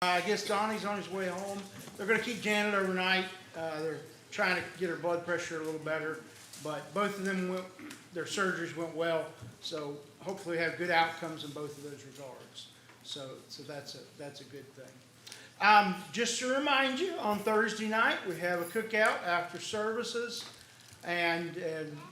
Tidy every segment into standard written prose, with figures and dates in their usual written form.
I guess Donnie's on his way home. They're going to keep Janet overnight. They're trying to get her blood pressure a little better, but both of them their surgeries went well, so hopefully we have good outcomes in both of those regards. So that's a good thing. Just to remind you, on Thursday night we have a cookout after services, and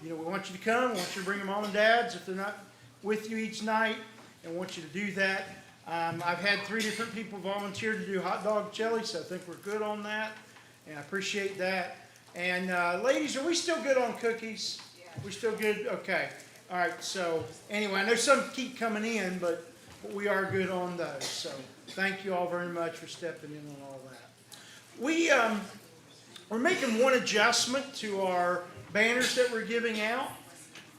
we want you to come. We want you to bring your mom and dads if they're not with you each night, and want you to do that. I've had 3 different people volunteer to do hot dog chili, so I think we're good on that, and I appreciate that. And ladies, are we still good on cookies? Yeah. We still good? Okay. All right. So anyway, I know some keep coming in, but we are good on those. So thank you all very much for stepping in on all that. We're making one adjustment to our banners that we're giving out,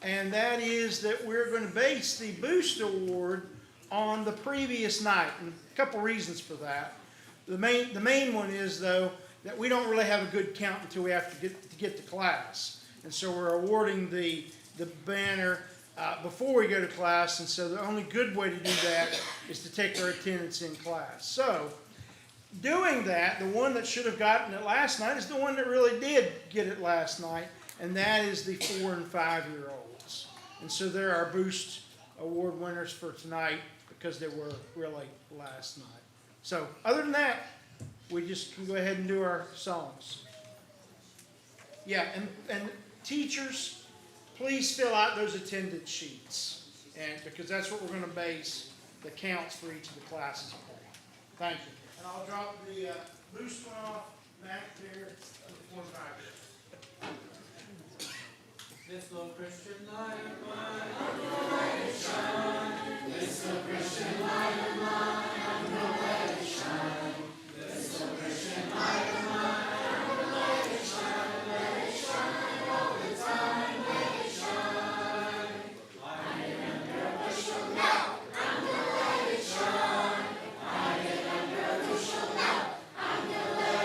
and that is that we're going to base the Boost Award on the previous night, and a couple reasons for that. The main one is, though, that we don't really have a good count until we have to get to class, and so we're awarding the banner before we go to class, and so the only good way to do that is to take our attendance in class. So doing that, the one that should have gotten it last night is the one that really did get it last night, and that is the 4- and 5-year-olds. And so they're our Boost Award winners for tonight, because they were really last night. So other than that, we just can go ahead and do our songs. Yeah, and teachers, please fill out those attendance sheets, and because that's what we're going to base the counts for each of the classes upon. Thank you. And I'll drop the Boost one off back there at the 4- and 5-year. This little Christian light of mine, I'm gonna let it shine. This little Christian light of mine, I'm gonna let it shine. This little Christian light of mine, I'm gonna let it shine all the time, let it shine. Light it under a bushel now, I'm gonna let it shine. Light it under a bushel now, I'm gonna let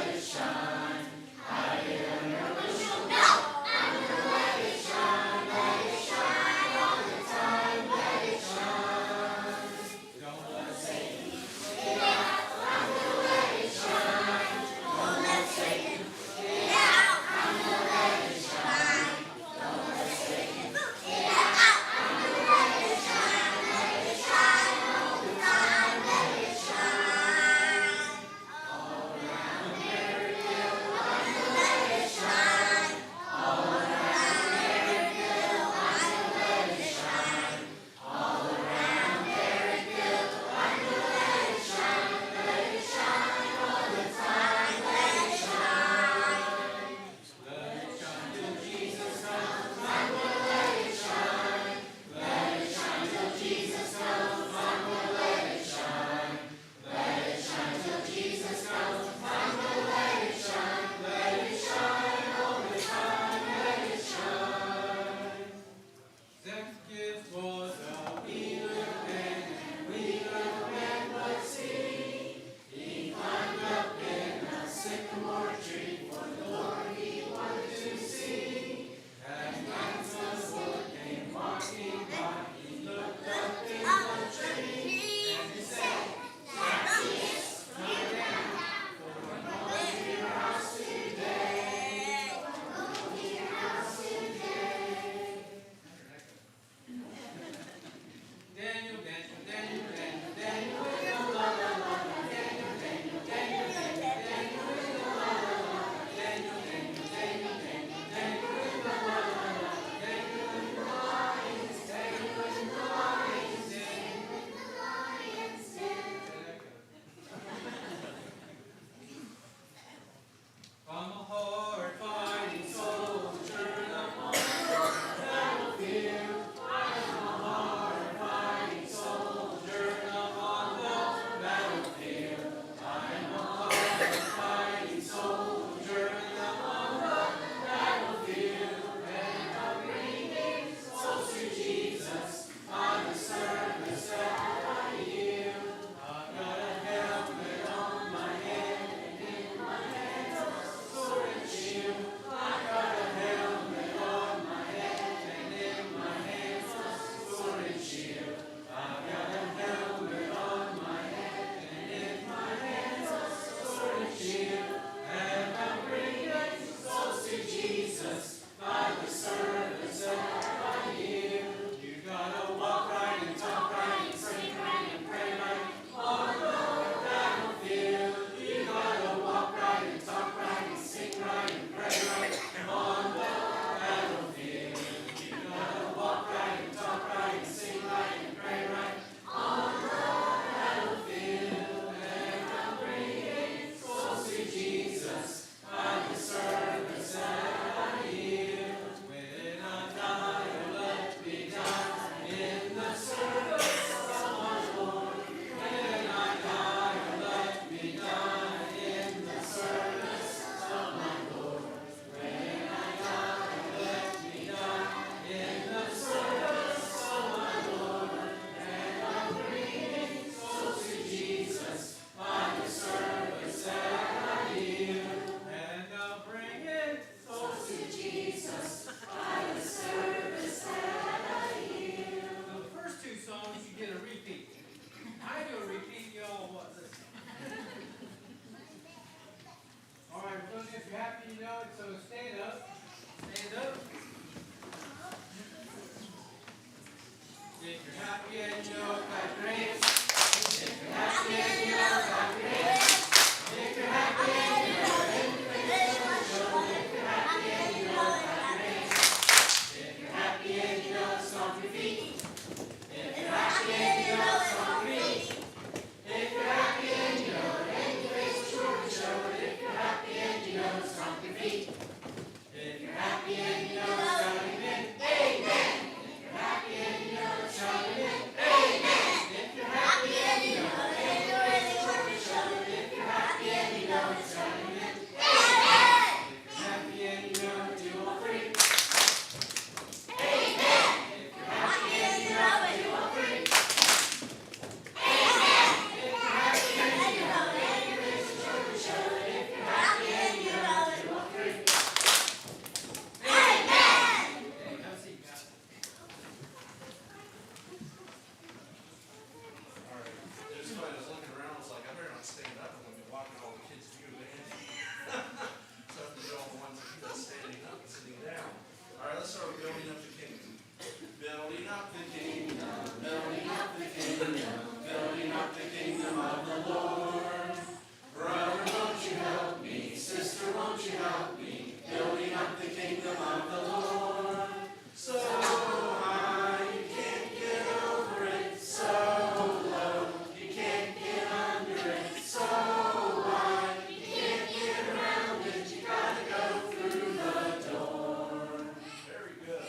Very good.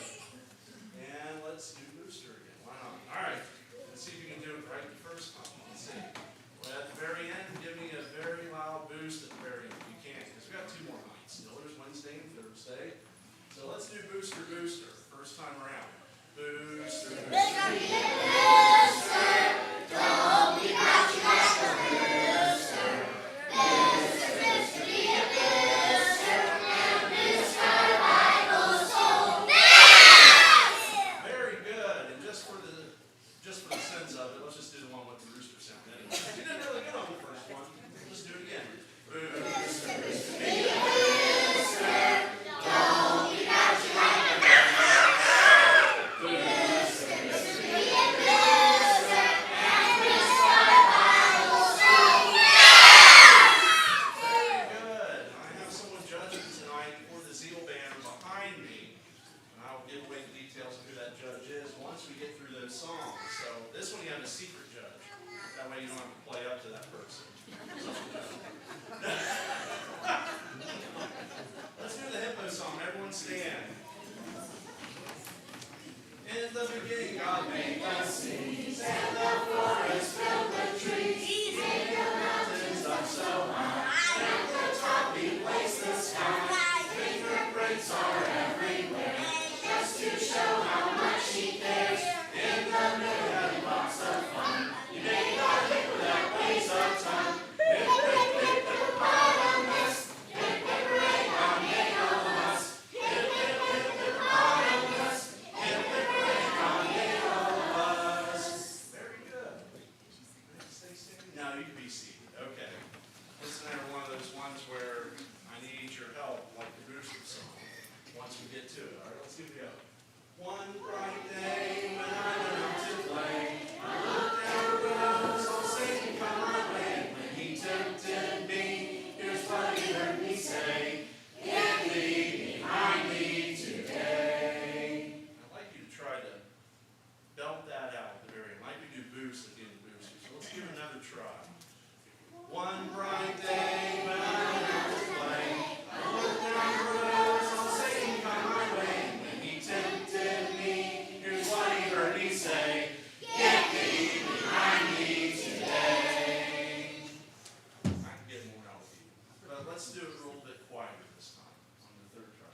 And let's do booster again. Why not? All right. Let's see if you can do it right the first time. Let's see. Well, at the very end, give me a very loud boost at the very end if you can, because we got 2 more nights still. There's Wednesday and Thursday. So let's do booster, booster. First time around. Booster, booster. Very good. And just for the sense of it, let's just do the one with the rooster sound anyway. You did really good on the first one. Let's do it again. Booster, booster. Very good. I have someone judging tonight for the Zeal Banner behind me. And I'll give away the details of who that judge is once we get through those songs. So this one you have a secret judge. That way you don't have to play up to that person. Let's do the hippo song. Everyone stand. In the beginning, God made the seas and the forest filled with trees. Made the mountains up so high. At the top He placed the sky. Fingerprints are everywhere, just to show how much He cares. In the middle of a box of fun, He made a hippo that weighs a ton. Hip, hip, hip, hippopotamus. Hip, hip, hooray, God made all of us. Hip, hip, hip, hippopotamus. Hip, hip, hooray, God made all of us. Very good. Stay standing. Now you can be seated. Okay. This is another one of those ones where I need your help, like the booster song, once we get to it. All right, let's see if we go. One bright day when I went out to play, I looked down the road, saw Satan come my way. When he tempted me, here's what he heard me say: "Get thee behind me today." I'd like you to try to belt that out at the very end. I'd like you to do boost at the end of booster. So let's give it another try. One bright day when I went out to play, I looked down the road, saw Satan come my way. When he tempted me, here's what he heard me say: "Get thee behind me today." I can get more out of you, but let's do it a little bit quieter this time on the third try.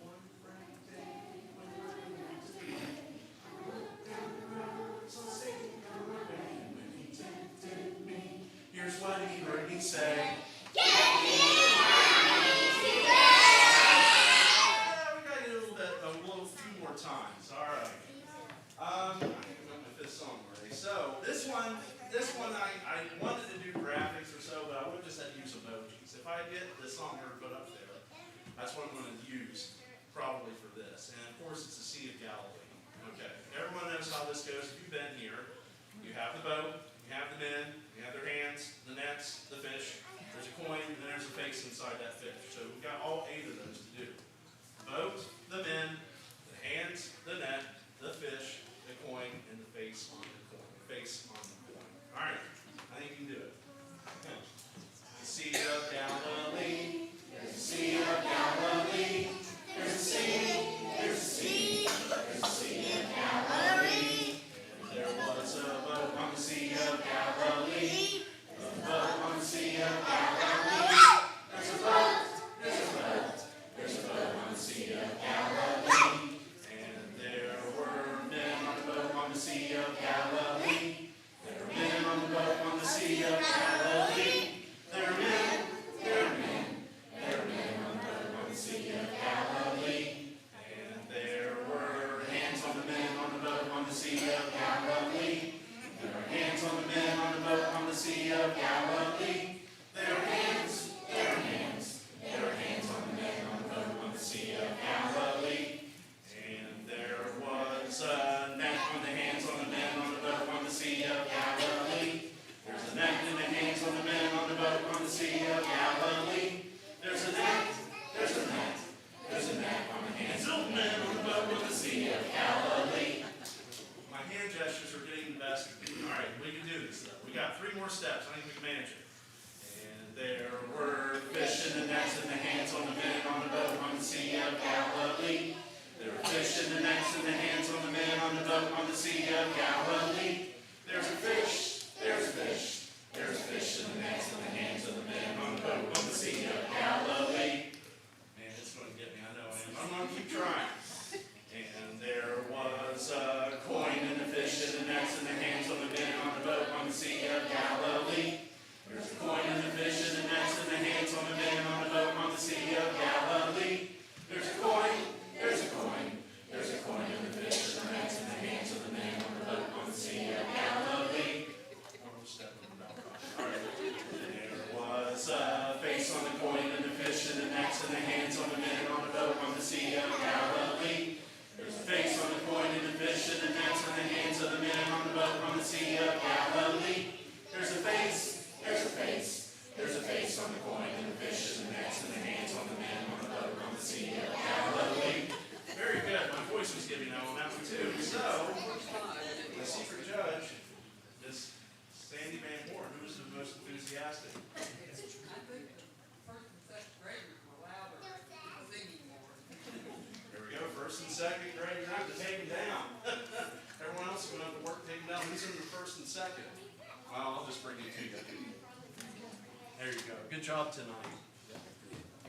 One bright day when I went out to play, I looked down the road, saw Satan come my way. When he tempted me, here's what he heard me say: "Get thee behind me today." Yeah, we got you a few more times. All right. I think I got my 5th song already. So this one I wanted to do graphics or so, but I would have just had to use emojis. If I get the song ever put up there, that's what I'm going to use probably for this. And of course, it's the Sea of Galilee. Okay. Everyone knows how this goes. If you've been here, you have the boat, you have the men, you have their hands, the nets, the fish. There's a coin, and then there's a face inside that fish. So we've got all 8 of those to do. The boat, the men, the hands, the net, the fish, the coin, and the face on the coin. Face on the coin. All right. I think you can do it. The Sea of Galilee. There's the Sea of Galilee. There's a sea. There's a sea. There's a Sea of Galilee. There was a boat on the Sea of Galilee. A boat on the Sea of Galilee. There's a boat. There's a boat. There's a boat on the Sea of Galilee. And there were men on the boat on the Sea of Galilee. There are men on the boat on the Sea of Galilee. There are men. There are men. in the hands of the men on the boat on the Sea of Galilee. There's a fish, there's a fish, there's a fish in the nets in the hands of the men on the boat on the Sea of Galilee. Man, it's going to get me, I know it is. I'm going to keep trying. And there was a coin in the fish in the nets in the hands of the men on the boat on the Sea of Galilee. There's a coin in the fish in the nets in the hands of the men on the boat on the Sea of Galilee. There's a coin, there's a coin, there's a coin in the fish in the nets in the hands of the men on the boat on the Sea of Galilee. There was a face on the coin and the fish in the nets in the hands of the men on the boat on the Sea of Galilee. There's a face on the coin and the fish in the nets in the hands of the men on the boat on the Sea of Galilee. There's a face, there's a face, there's a face on the coin and the fish in the nets in the hands of the men on the boat on the Sea of Galilee. Very good. My voice was giving out on that one too. So, the secret judge is Sandy Van Horn. Who is the most enthusiastic? I think first and second graders were louder singing more. Here we go. First and second grade. You're going to have to take them down. Everyone else is going to have to work to take them down. Who's in the first and second? Well, I'll just bring you two. There you go. Good job tonight.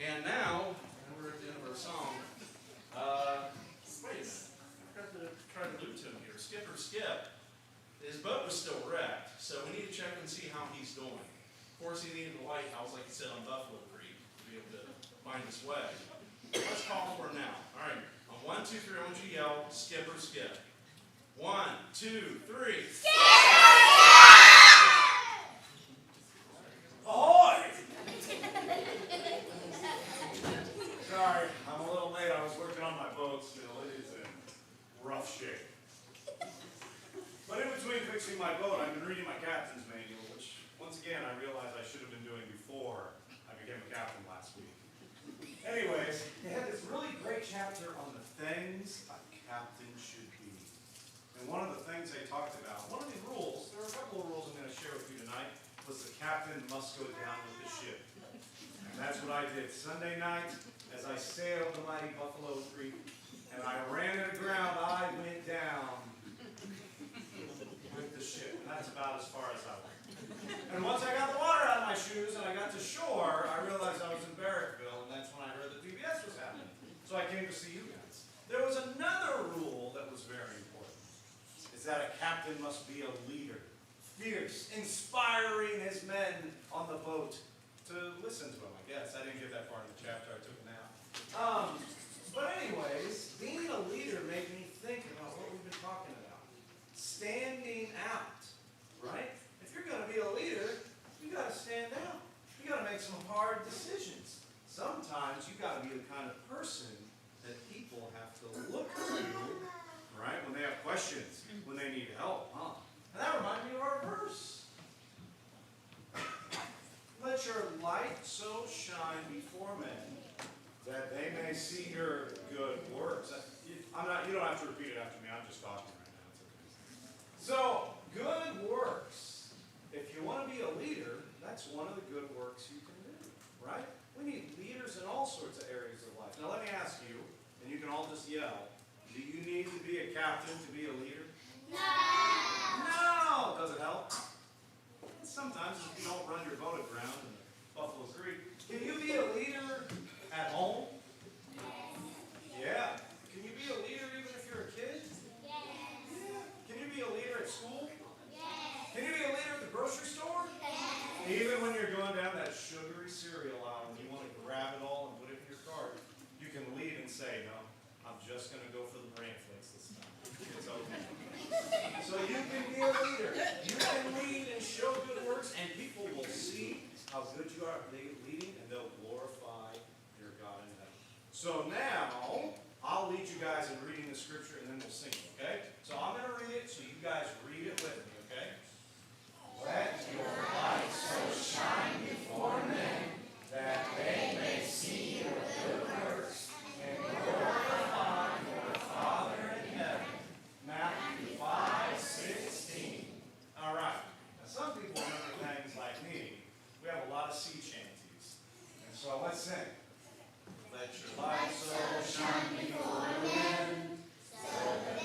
And now, we're at the end of our song. Wait a minute. I forgot to try to allude to him here. Skipper Skip. His boat was still wrecked, so we need to check and see how he's doing. Of course, he needed a lighthouse, like he said, on Buffalo Creek to be able to find his way. Let's call for him now. All right. On 1, 2, 3, I want you to yell, Skipper Skip. 1, 2, 3. Ahoy! Sorry, I'm a little late. I was working on my boat still. It is in rough shape. But in between fixing my boat, I've been reading my captain's manual, which, once again, I realized I should have been doing before I became a captain last week. Anyways, they had this really great chapter on the things a captain should be. And one of the things they talked about, one of the rules, there are a couple of rules I'm going to share with you tonight, was the captain must go down with the ship. And that's what I did Sunday night as I sailed the mighty Buffalo Creek and I ran it aground. I went down with the ship. And that's about as far as I went. And once I got the water out of my shoes and I got to shore, I realized I was in Barrackville, and that's when I heard that PBS was happening. So I came to see you guys. There was another rule that was very important. Is that a captain must be a leader. Fierce, inspiring his men on the boat to listen to him, I guess. I didn't get that far in the chapter, I took a nap. But anyways, being a leader made me think about what we've been talking about. Standing out, right? If you're going to be a leader, you got to stand out. You got to make some hard decisions. Sometimes you got to be the kind of person that people have to look to, right? When they have questions, when they need help, huh? And that reminds me of our verse. Let your light so shine before men that they may see your good works. You don't have to repeat it after me. I'm just talking right now. It's okay. So, good works. If you want to be a leader, that's one of the good works you can do, right? We need leaders in all sorts of areas of life. Now, let me ask you, and you can all just yell, do you need to be a captain to be a leader? No! Does it help? Sometimes if you don't run your boat aground in Buffalo Creek. Can you be a leader at home? Yeah. Can you be a leader even if you're a kid? Yeah. Can you be a leader at school? Can you be a leader at the grocery store? Even when you're going down that sugary cereal aisle and you want to grab it all and put it in your cart, you can lead and say, no, I'm just going to go for the bran flakes this time. It's okay. So you can be a leader. You can lead and show good works, and people will see how good you are leading, and they'll glorify your God in heaven. So now, I'll lead you guys in reading the scripture, and then we'll sing it, okay? So I'm going to read it, so you guys read it with me, okay? Let your light so shine before men that they may see your good works and glorify your Father in heaven. Matthew 5:16. All right. Now some people remember things like me. We have a lot of sea shanties. And so let's sing. Let your light so shine before men so that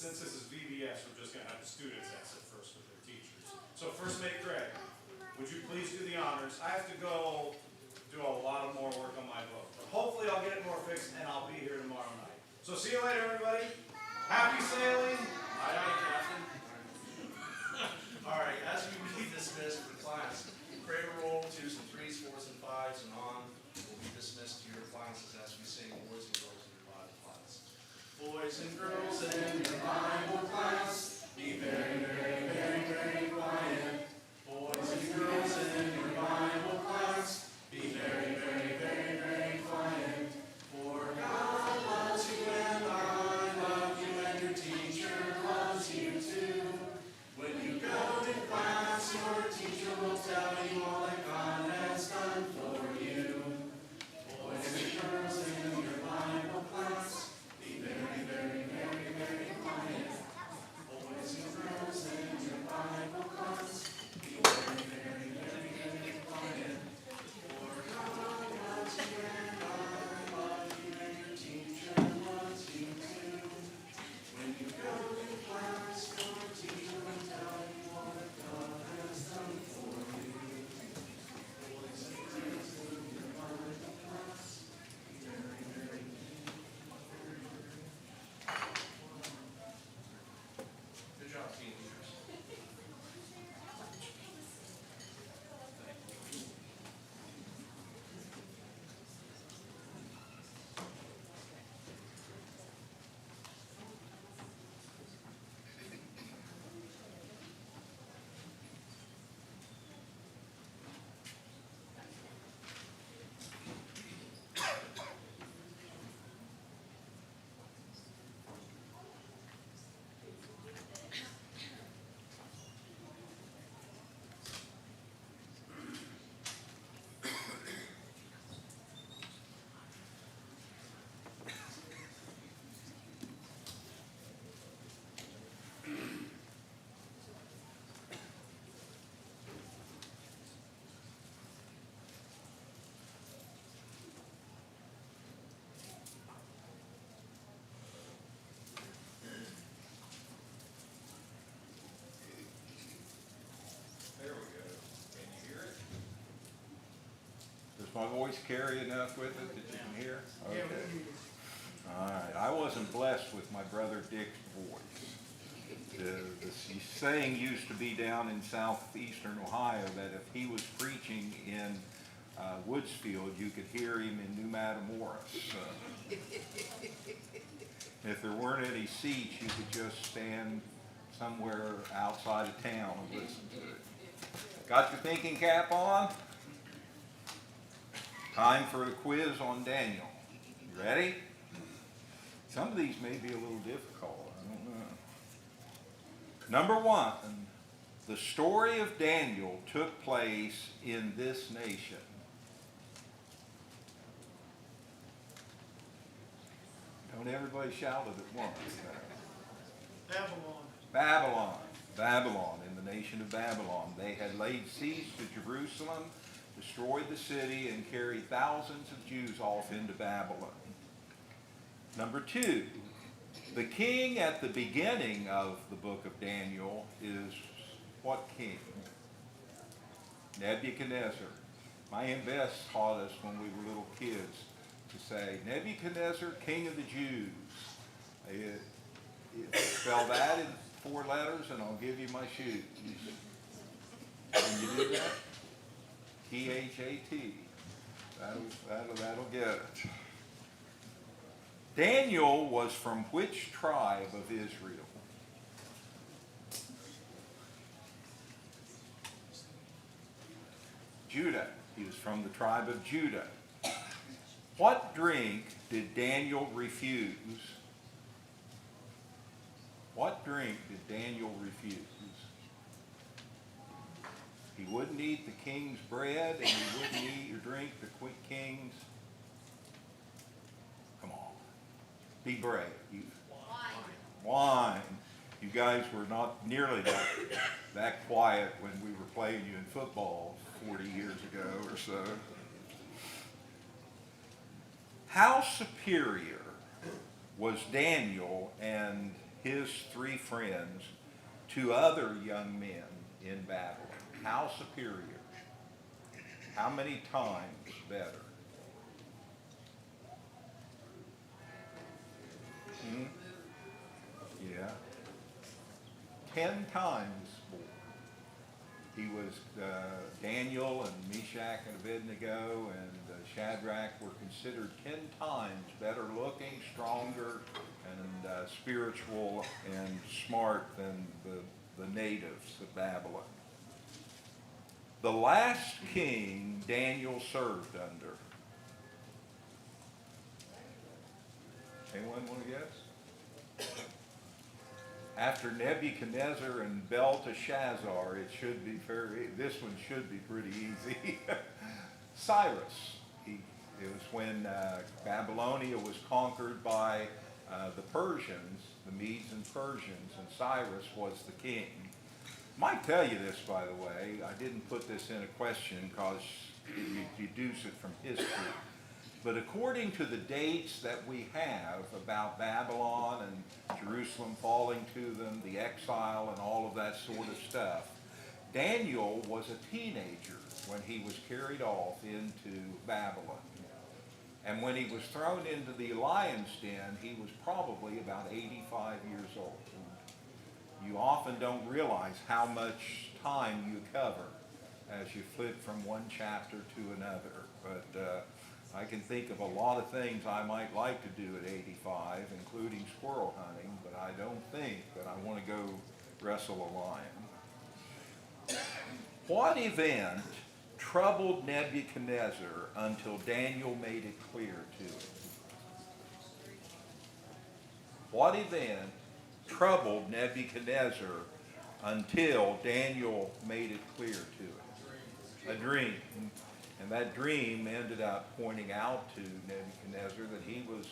since this is VBS, we're just gonna have the students exit first with their teachers. So first mate Greg, would you please do the honors? I have to go do a lot of more work on my book. But hopefully I'll get it more fixed and I'll be here tomorrow night. So see you later, everybody. Happy sailing. Aye, aye, Captain. All right, as we be dismissed for class, Kramer roll, 2s and 3s, 4s and 5s, and on will be dismissed to your classes as we sing boys and girls in your Bible class. Boys and girls in your Bible class, be very, very, very, very quiet. Boys and girls in your Bible class, be very, very, very, very quiet. For God loves you and I love you and your teacher loves you too. When you go to class, your teacher will tell you all that God has done for you. Boys and girls in your Bible class, be very, very, very, very quiet. Boys and girls in your Bible class, be very, very, very, very quiet. For God loves you and I love you and your teacher loves you too. When you go to class, your teacher will tell you all that God has done for you. Boys and girls in your Bible class, be very, very, good job, teenagers. There we go. Can you hear it? Does my voice carry enough with it that you can hear? Yeah, Okay. we do. All right. I wasn't blessed with my brother Dick's voice. The saying used to be down in southeastern Ohio that if he was preaching in Woodsfield, you could hear him in New Matamoros. If there weren't any seats, you could just stand somewhere outside of town and listen to it. Got your thinking cap on? Time for a quiz on Daniel. You ready? Some of these may be a little difficult. I don't know. Number one, the story of Daniel took place in this nation. Don't everybody shout it at once. Babylon. Babylon. Babylon, in the nation of Babylon. They had laid siege to Jerusalem, destroyed the city, and carried thousands of Jews off into Babylon. Number two, the king at the beginning of the book of Daniel is what king? Nebuchadnezzar. My Aunt Bess taught us when we were little kids to say, Nebuchadnezzar, king of the Jews. Spell that in 4 letters and I'll give you my shoes. Can you do that? T-H-A-T. That'll get it. Daniel was from which tribe of Israel? Judah. He was from the tribe of Judah. What drink did Daniel refuse? What drink did Daniel refuse? He wouldn't eat the king's bread, and he wouldn't eat or drink the king's. Come on, be brave. Wine. You guys were not nearly that quiet when we were playing you in football 40 years ago or so. How superior was Daniel and his 3 friends to other young men in Babylon. How superior? How many times better? Hmm? Yeah. 10 times more. He was, Daniel and Meshach and Abednego and Shadrach were considered 10 times better looking, stronger, and spiritual and smart than the natives of Babylon. The last king Daniel served under. Anyone want to guess? After Nebuchadnezzar and Belteshazzar, this one should be pretty easy. Cyrus. It was when Babylonia was conquered by the Persians, the Medes and Persians, and Cyrus was the king. Might tell you this, by the way. I didn't put this in a question because you deduce it from history. But according to the dates that we have about Babylon and Jerusalem falling to them, the exile and all of that sort of stuff, Daniel was a teenager when he was carried off into Babylon. And when he was thrown into the lion's den, he was probably about 85 years old. You often don't realize how much time you cover as you flip from one chapter to another. But I can think of a lot of things I might like to do at 85, including squirrel hunting, but I don't think that I want to go wrestle a lion. What event troubled Nebuchadnezzar until Daniel made it clear to him? What event troubled Nebuchadnezzar until Daniel made it clear to him? A dream. And that dream ended up pointing out to Nebuchadnezzar that he was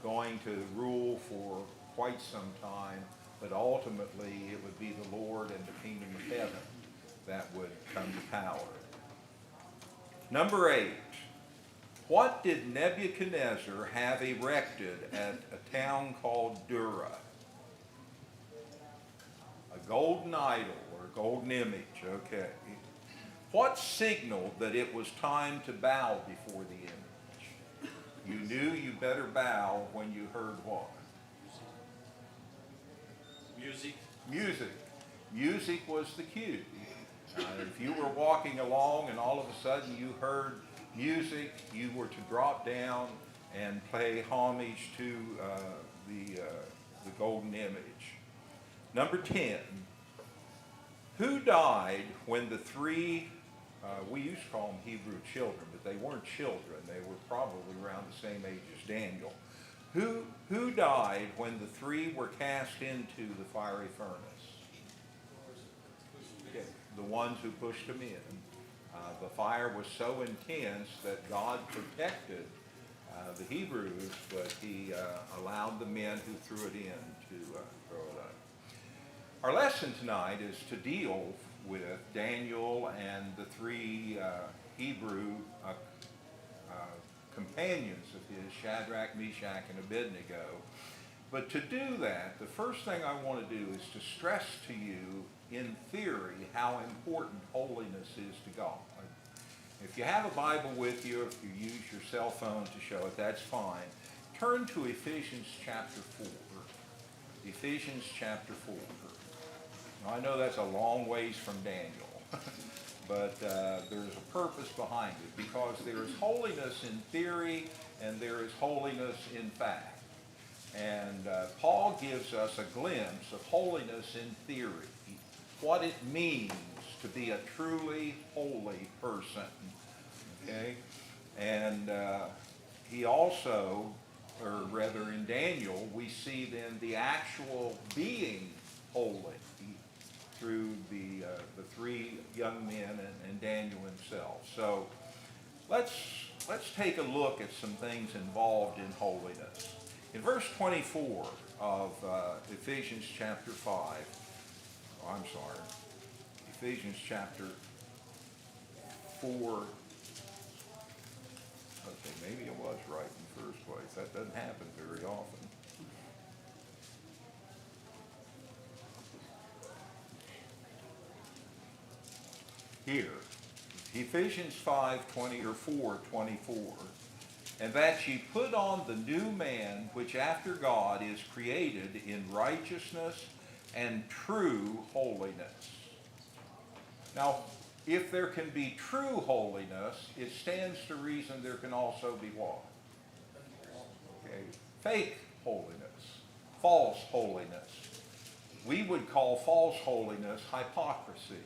going to rule for quite some time, but ultimately it would be the Lord and the kingdom of heaven that would come to power. Number 8. What did Nebuchadnezzar have erected at a town called Dura? A golden idol or a golden image, okay. What signaled that it was time to bow before the image? You knew you better bow when you heard what? Music. Music. Music was the cue. If you were walking along and all of a sudden you heard music, you were to drop down and pay homage to the golden image. Number 10. Who died when the 3, we used to call them Hebrew children, but they weren't children. They were probably around the same age as Daniel. Who died when the 3 were cast into the fiery furnace? Okay, the ones who pushed them in. The fire was so intense that God protected the Hebrews, but he allowed the men who threw it in to throw it up. Our lesson tonight is to deal with Daniel and the 3 Hebrew companions of his, Shadrach, Meshach, and Abednego. But to do that, the first thing I want to do is to stress to you, in theory, how important holiness is to God. If you have a Bible with you, if you use your cell phone to show it, that's fine. Turn to Ephesians chapter 4. Ephesians chapter 4. Now, I know that's a long ways from Daniel, but there's a purpose behind it, because there is holiness in theory and there is holiness in fact. And Paul gives us a glimpse of holiness in theory, what it means to be a truly holy person. Okay? And he also, or rather in Daniel, we see then the actual being holy through the 3 young men and Daniel himself. So let's take a look at some things involved in holiness. In verse 24 of Ephesians chapter 5, Ephesians chapter 4, okay, maybe it was right in the first place. That doesn't happen very often. here. Ephesians 5:20 or 4:24. And that ye put on the new man, which after God is created in righteousness and true holiness. Now, if there can be true holiness, it stands to reason there can also be what? Okay, fake holiness, false holiness. We would call false holiness hypocrisy.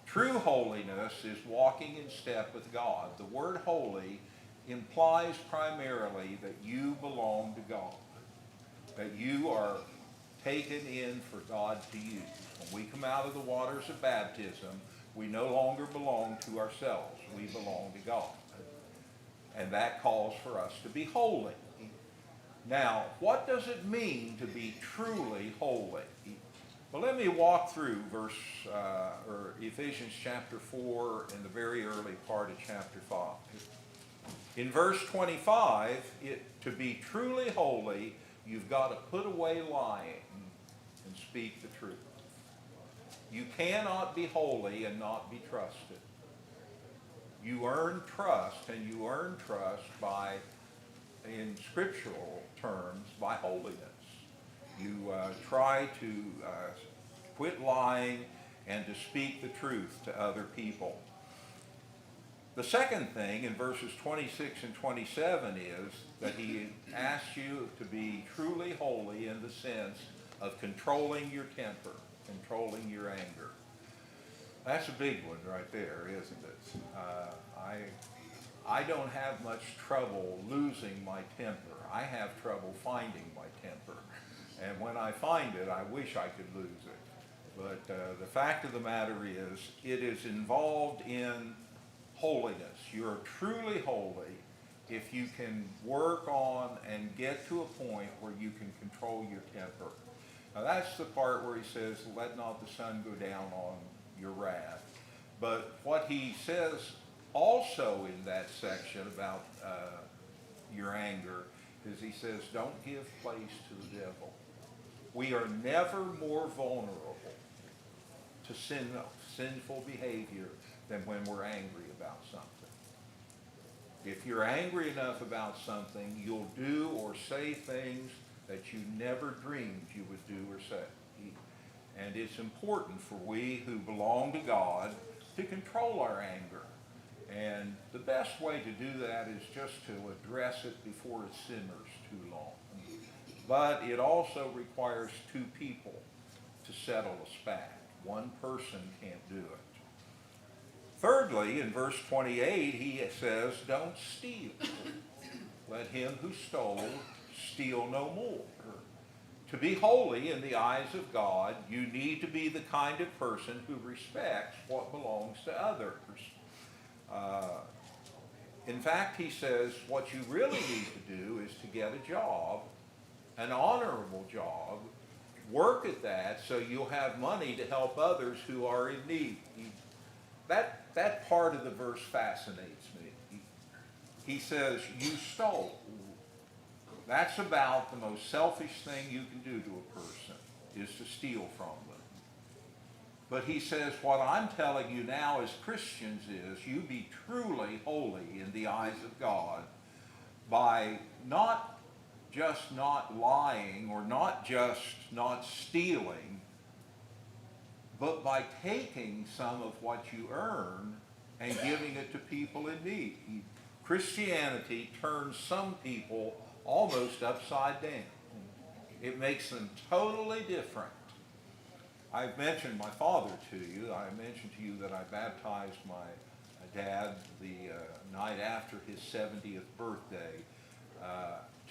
True holiness is walking in step with God. The word holy implies primarily that you belong to God, that you are taken in for God to use. When we come out of the waters of baptism, we no longer belong to ourselves. We belong to God. And that calls for us to be holy. Now, what does it mean to be truly holy? Well, let me walk through Ephesians chapter 4 and the very early part of chapter 5. In verse 25, to be truly holy, you've got to put away lying and speak the truth. You cannot be holy and not be trusted. You earn trust, and you earn trust by, in scriptural terms, by holiness. You try to quit lying and to speak the truth to other people. The second thing in verses 26 and 27 is that he asks you to be truly holy in the sense of controlling your temper, controlling your anger. That's a big one right there, isn't it? I don't have much trouble losing my temper. I have trouble finding my temper. And when I find it, I wish I could lose it. But the fact of the matter is, it is involved in holiness. You're truly holy if you can work on and get to a point where you can control your temper. Now that's the part where he says, let not the sun go down on your wrath. But what he says also in that section about your anger is he says, don't give place to the devil. We are never more vulnerable to sinful behavior than when we're angry about something. If you're angry enough about something, you'll do or say things that you never dreamed you would do or say. And it's important for we who belong to God to control our anger. And the best way to do that is just to address it before it simmers too long. But it also requires two people to settle a spat. One person can't do it. Thirdly, in verse 28, he says, don't steal. Let him who stole steal no more. To be holy in the eyes of God, you need to be the kind of person who respects what belongs to others. In fact, he says what you really need to do is to get a job, an honorable job, work at that so you'll have money to help others who are in need. That part of the verse fascinates me. He says, you stole. That's about the most selfish thing you can do to a person, is to steal from them. But he says, what I'm telling you now as Christians is, you be truly holy in the eyes of God by not just not lying or not just not stealing, but by taking some of what you earn and giving it to people in need. Christianity turns some people almost upside down. It makes them totally different. I've mentioned my father to you. I mentioned to you that I baptized my dad the night after his 70th birthday.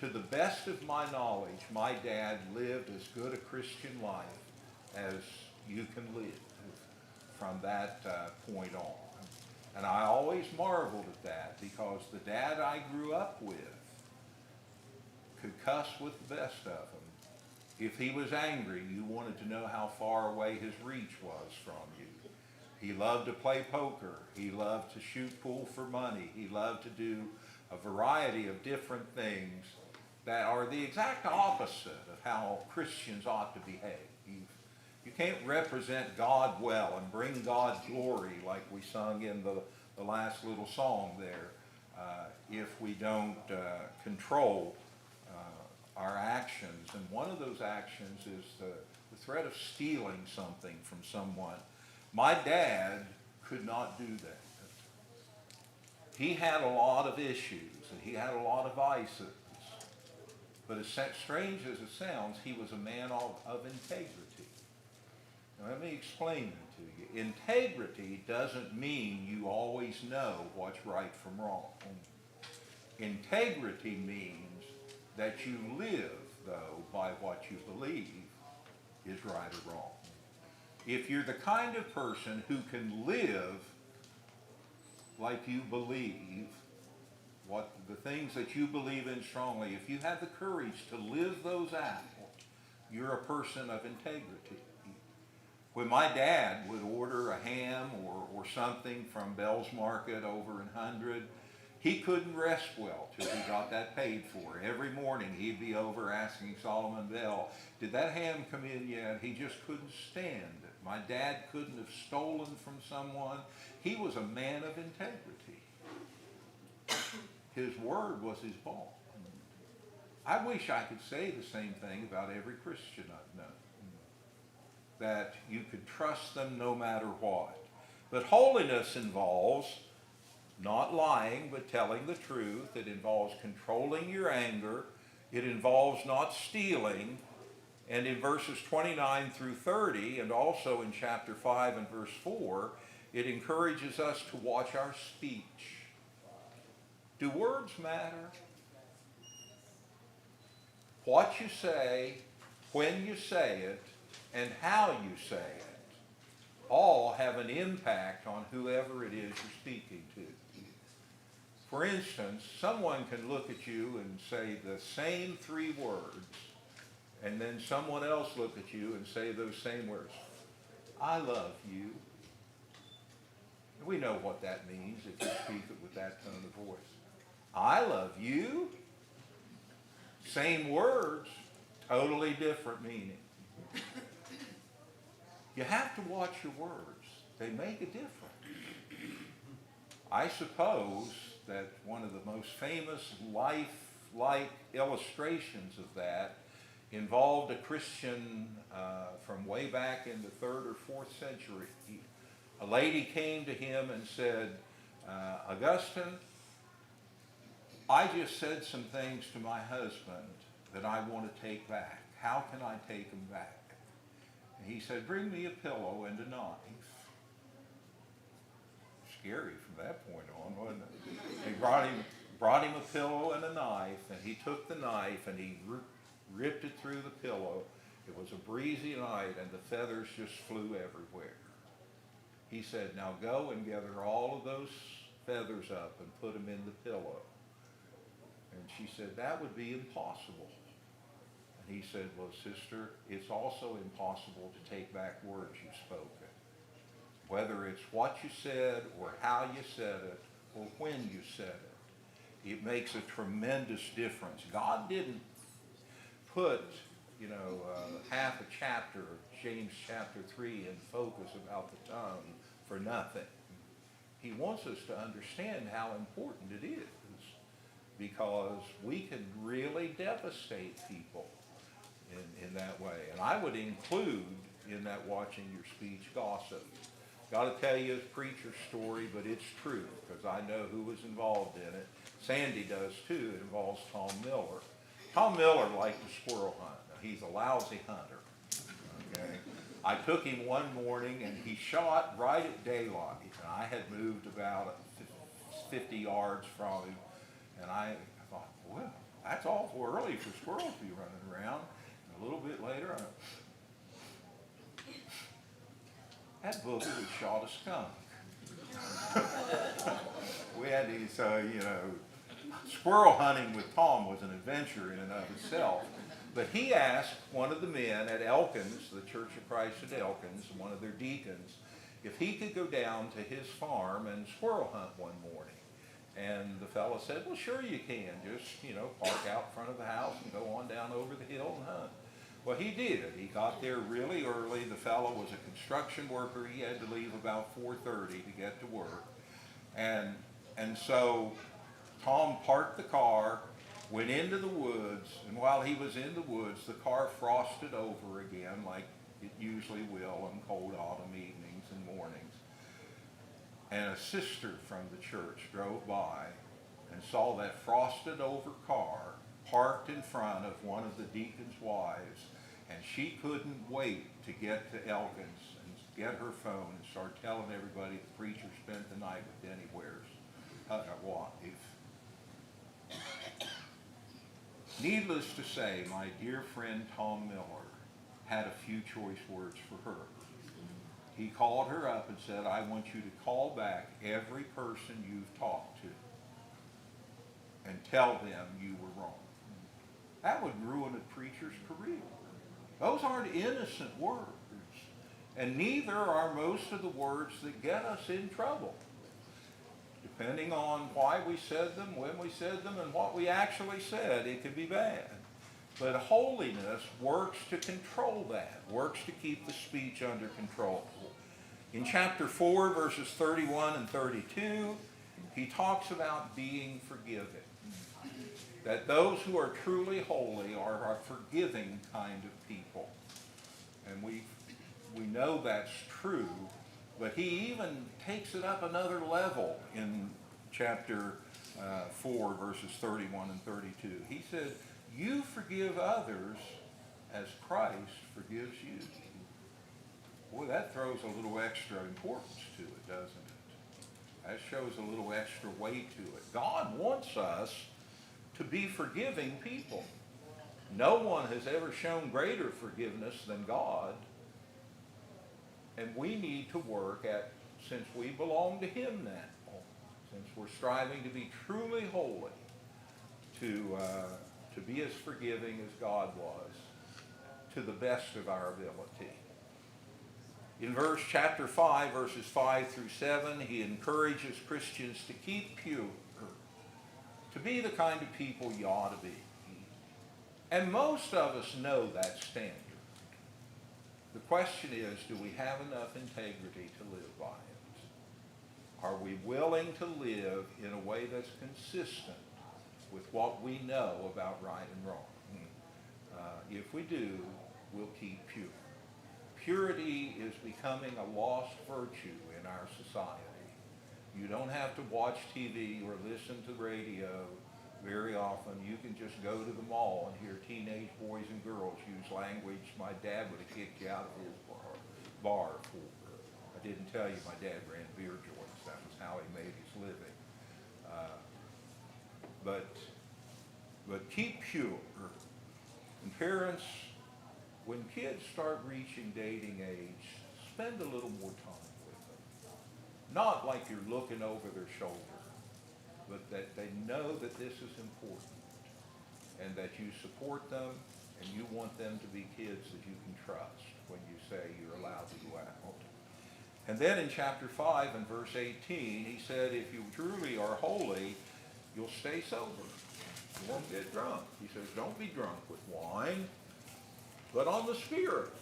To the best of my knowledge, my dad lived as good a Christian life as you can live from that point on. And I always marveled at that because the dad I grew up with could cuss with the best of them. If he was angry, you wanted to know how far away his reach was from you. He loved to play poker. He loved to shoot pool for money. He loved to do a variety of different things that are the exact opposite of how Christians ought to behave. You can't represent God well and bring God glory like we sung in the last little song there if we don't control our actions. And one of those actions is the threat of stealing something from someone. My dad could not do that. He had a lot of issues and he had a lot of vices. But as strange as it sounds, he was a man of integrity. Now, let me explain that to you. Integrity doesn't mean you always know what's right from wrong. Integrity means that you live, though, by what you believe is right or wrong. If you're the kind of person who can live like you believe, what the things that you believe in strongly, if you have the courage to live those out, you're a person of integrity. When my dad would order a ham or something from Bell's Market over in 100, he couldn't rest well till he got that paid for. Every morning he'd be over asking Solomon Bell, did that ham come in yet? He just couldn't stand it. My dad couldn't have stolen from someone. He was a man of integrity. His word was his bond. I wish I could say the same thing about every Christian I've known. That you could trust them no matter what. But holiness involves not lying, but telling the truth. It involves controlling your anger. It involves not stealing. And in verses 29 through 30, and also in chapter 5 and verse 4, it encourages us to watch our speech. Do words matter? What you say, when you say it, and how you say it, all have an impact on whoever it is you're speaking to. For instance, someone can look at you and say the same 3 words, and then someone else look at you and say those same words. I love you. We know what that means if you speak it with that tone of voice. I love you. Same words, totally different meaning. You have to watch your words. They make a difference. I suppose that one of the most famous life-like illustrations of that involved a Christian from way back in the 3rd or 4th century. A lady came to him and said, Augustine, I just said some things to my husband that I want to take back. How can I take them back? And he said, bring me a pillow and a knife. Scary from that point on, wasn't it? He brought him a pillow and a knife, and he took the knife and he ripped it through the pillow. It was a breezy night, and the feathers just flew everywhere. He said, now go and gather all of those feathers up and put them in the pillow. And she said, that would be impossible. And he said, well, sister, it's also impossible to take back words you've spoken. Whether it's what you said or how you said it or when you said it, it makes a tremendous difference. God didn't put, half a chapter of James chapter 3 in focus about the tongue for nothing. He wants us to understand how important it is, because we can really devastate people in that way. And I would include in that watching your speech gossip. Got to tell you a preacher's story, but it's true, because I know who was involved in it. Sandy does too. It involves Tom Miller. Tom Miller liked to squirrel hunt. Now, he's a lousy hunter. Okay? I took him one morning and he shot right at daylight. And I had moved about 50 yards from him. And I thought, well, that's awful early for squirrels to be running around. And a little bit later, that booger had shot a skunk. We had these, squirrel hunting with Tom was an adventure in and of itself. But he asked one of the men at Elkins, the Church of Christ at Elkins, one of their deacons, if he could go down to his farm and squirrel hunt one morning. And the fellow said, well, sure you can. Just, park out in front of the house and go on down over the hill and hunt. Well, he did. He got there really early. The fellow was a construction worker. He had to leave about 4:30 to get to work. And so Tom parked the car, went into the woods, and while he was in the woods, the car frosted over again like it usually will on cold autumn evenings and mornings. And a sister from the church drove by and saw that frosted over car parked in front of one of the deacon's wives, and she couldn't wait to get to Elkins and get her phone and start telling everybody the preacher spent the night with Denny Ware's wife. Needless to say, my dear friend Tom Miller had a few choice words for her. He called her up and said, I want you to call back every person you've talked to and tell them you were wrong. That would ruin a preacher's career. Those aren't innocent words. And neither are most of the words that get us in trouble. Depending on why we said them, when we said them, and what we actually said, it could be bad. But holiness works to control that, works to keep the speech under control. In chapter 4, verses 31 and 32, he talks about being forgiving. That those who are truly holy are a forgiving kind of people. And we know that's true, but he even takes it up another level in chapter 4, verses 31 and 32. He said, you forgive others as Christ forgives you. Boy, that throws a little extra importance to it, doesn't it? That shows a little extra weight to it. God wants us to be forgiving people. No one has ever shown greater forgiveness than God. And we need to work at, since we belong to him now, since we're striving to be truly holy, to be as forgiving as God was, to the best of our ability. In chapter 5, verses 5 through 7, he encourages Christians to keep pure, to be the kind of people you ought to be. And most of us know that standard. The question is, do we have enough integrity to live by it? Are we willing to live in a way that's consistent with what we know about right and wrong? If we do, we'll keep pure. Purity is becoming a lost virtue in our society. You don't have to watch TV or listen to radio very often. You can just go to the mall and hear teenage boys and girls use language my dad would have kicked you out of his bar for. I didn't tell you my dad ran beer joints. That was how he made his living. But keep pure. And parents, when kids start reaching dating age, spend a little more time with them. Not like you're looking over their shoulder, but that they know that this is important and that you support them and you want them to be kids that you can trust when you say you're allowed to go out. And then in chapter 5 and verse 18, he said, if you truly are holy, you'll stay sober. You won't get drunk. He says, don't be drunk with wine, but on the Spirit.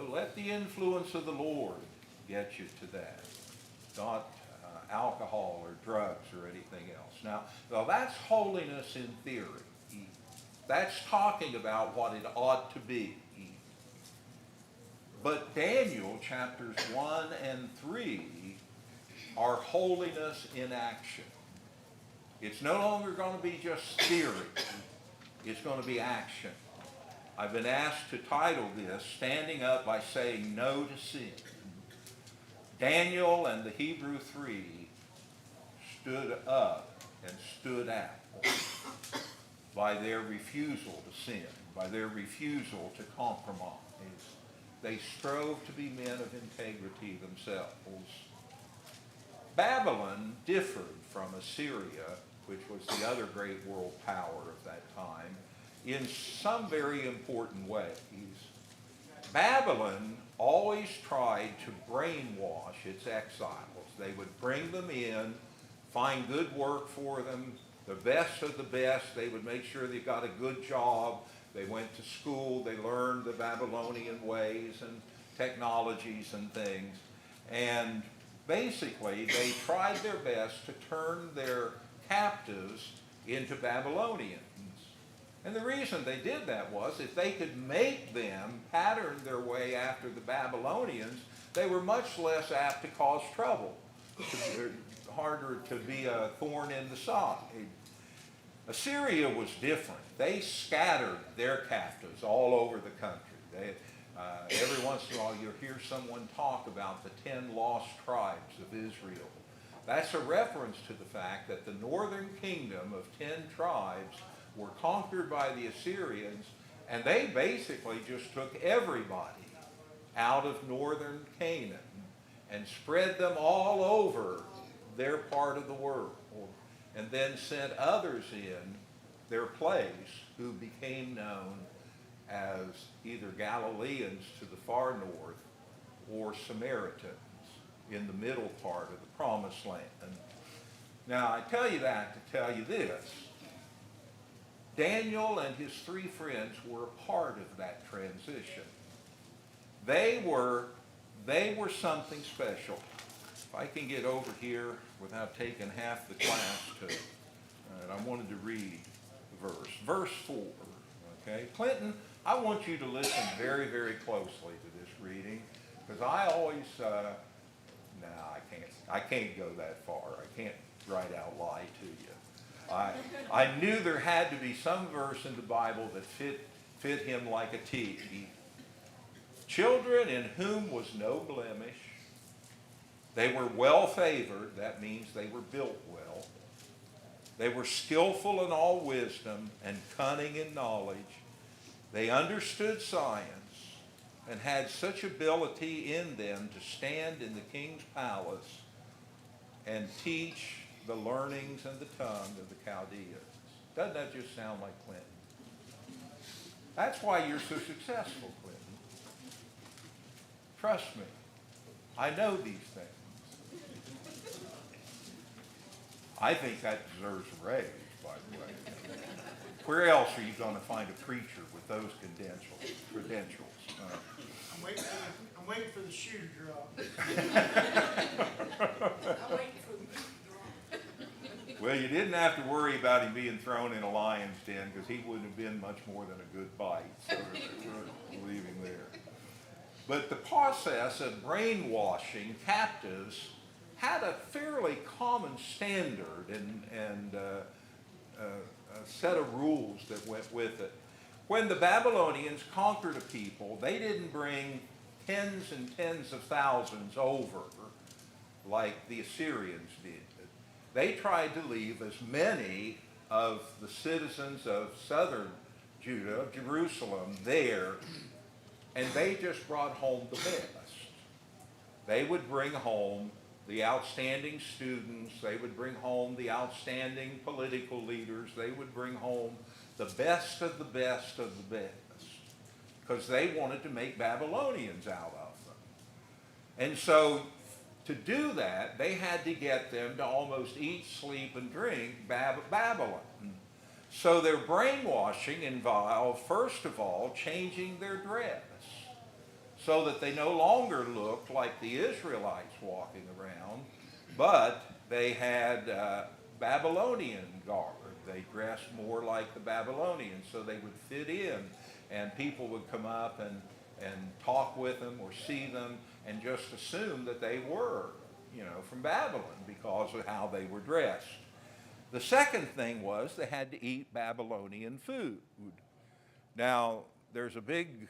Let the influence of the Lord get you to that. Not alcohol or drugs or anything else. Now, that's holiness in theory. That's talking about what it ought to be. But Daniel chapters 1 and 3 are holiness in action. It's no longer going to be just theory. It's going to be action. I've been asked to title this, Standing Up by Saying No to Sin. Daniel and the Hebrew 3 stood up and stood out by their refusal to sin, by their refusal to compromise. They strove to be men of integrity themselves. Babylon differed from Assyria, which was the other great world power of that time, in some very important ways. Babylon always tried to brainwash its exiles. They would bring them in, find good work for them, the best of the best. They would make sure they got a good job. They went to school, they learned the Babylonian ways and technologies and things. And basically, they tried their best to turn their captives into Babylonians. And the reason they did that was if they could make them pattern their way after the Babylonians, they were much less apt to cause trouble, harder to be a thorn in the side. Assyria was different. They scattered their captives all over the country. Every once in a while you'll hear someone talk about the 10 lost tribes of Israel. That's a reference to the fact that the northern kingdom of 10 tribes were conquered by the Assyrians, and they basically just took everybody out of northern Canaan and spread them all over their part of the world, and then sent others in their place who became known as either Galileans to the far north or Samaritans in the middle part of the Promised Land. Now, I tell you that to tell you this. Daniel and his 3 friends were a part of that transition. They were something special. If I can get over here without taking half the class to, and I wanted to read the verse. Verse 4, okay? Clinton, I want you to listen very, very closely to this reading, because I always, I can't go that far. I can't right out lie to you. I knew there had to be some verse in the Bible that fit him like a T. Children in whom was no blemish. They were well favored. That means they were built well. They were skillful in all wisdom and cunning in knowledge. They understood science and had such ability in them to stand in the king's palace and teach the learnings and the tongue of the Chaldeans. Doesn't that just sound like Clinton? That's why you're so successful, Clinton. Trust me. I know these things. I think that deserves a raise, by the way. Where else are you going to find a preacher with those credentials? I'm waiting for the shoe to drop. I'm waiting for the boot to drop. Well, you didn't have to worry about him being thrown in a lion's den, because he wouldn't have been much more than a good bite. So we'll leave him there. But the process of brainwashing captives had a fairly common standard and a set of rules that went with it. When the Babylonians conquered a people, they didn't bring tens and tens of thousands over like the Assyrians did. They tried to leave as many of the citizens of southern Judah, of Jerusalem, there, and they just brought home the best. They would bring home the outstanding students, they would bring home the outstanding political leaders, they would bring home the best of the best of the best, because they wanted to make Babylonians out of them. And so, to do that, they had to get them to almost eat, sleep, and drink Babylon. So their brainwashing involved, first of all, changing their dress, so that they no longer looked like the Israelites walking around, but they had Babylonian garb. They dressed more like the Babylonians, so they would fit in, and people would come up and talk with them or see them and just assume that they were, from Babylon because of how they were dressed. The second thing was they had to eat Babylonian food. Now, there's a big